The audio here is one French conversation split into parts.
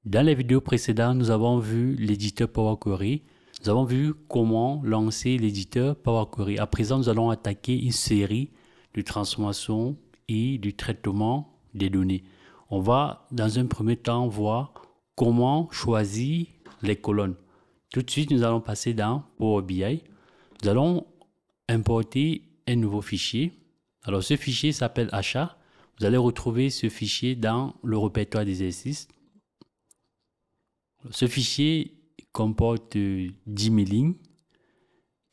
Dans les vidéos précédentes, nous avons vu l'éditeur Power Query. Nous avons vu comment lancer l'éditeur Power Query. À présent, nous allons attaquer une série de transformations et du traitement des données. On va, dans un premier temps, voir comment choisir les colonnes. Tout de suite, nous allons passer dans Power BI. Nous allons importer un nouveau fichier. Alors, ce fichier s'appelle achat. Vous allez retrouver ce fichier dans le répertoire d'exercices. Ce fichier comporte 10 000 lignes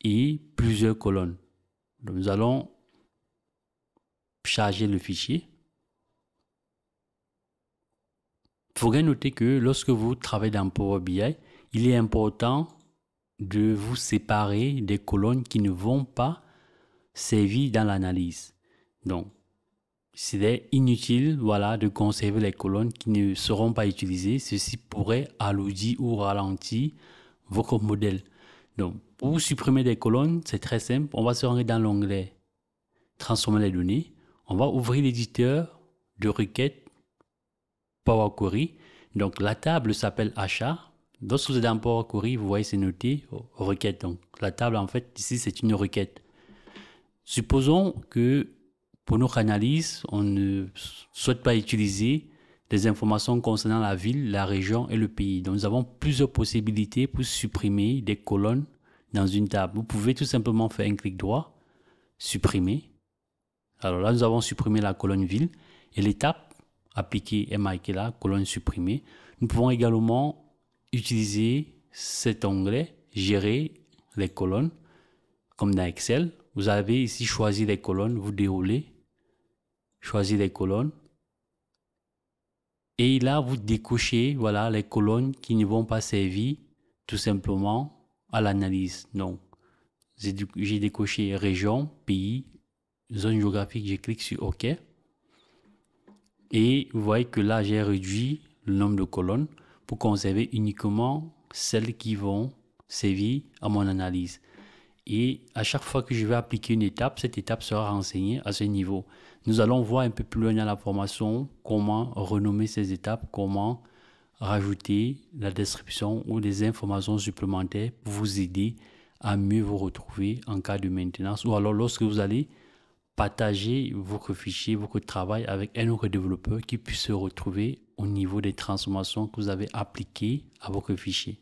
et plusieurs colonnes. Donc, nous allons charger le fichier. Il faudrait noter que lorsque vous travaillez dans Power BI, il est important de vous séparer des colonnes qui ne vont pas servir dans l'analyse. Donc, c'est inutile de conserver les colonnes qui ne seront pas utilisées. Ceci pourrait alourdir ou ralentir votre modèle. Donc, pour supprimer des colonnes, c'est très simple. On va se rendre dans l'onglet Transformer les données. On va ouvrir l'éditeur de requête Power Query. Donc, la table s'appelle achat. Lorsque vous êtes dans Power Query, vous voyez c'est noté requête. Donc, la table, en fait, ici, c'est une requête. Supposons que pour notre analyse, on ne souhaite pas utiliser des informations concernant la ville, la région et le pays. Donc, nous avons plusieurs possibilités pour supprimer des colonnes dans une table. Vous pouvez tout simplement faire un clic droit, supprimer. Alors là, nous avons supprimé la colonne ville et l'étape appliquée est marquée là, colonne supprimée. Nous pouvons également utiliser cet onglet, gérer les colonnes, comme dans Excel. Vous avez ici choisi les colonnes, vous déroulez, choisir les colonnes. Et là, vous décochez les colonnes qui ne vont pas servir tout simplement à l'analyse. Donc, j'ai décoché région, pays, zone géographique, je clique sur OK. Et vous voyez que là, j'ai réduit le nombre de colonnes pour conserver uniquement celles qui vont servir à mon analyse. Et à chaque fois que je vais appliquer une étape, cette étape sera renseignée à ce niveau. Nous allons voir un peu plus loin dans la formation comment renommer ces étapes, comment rajouter la description ou des informations supplémentaires pour vous aider à mieux vous retrouver en cas de maintenance ou alors lorsque vous allez partager votre fichier, votre travail avec un autre développeur qui puisse se retrouver au niveau des transformations que vous avez appliquées à votre fichier.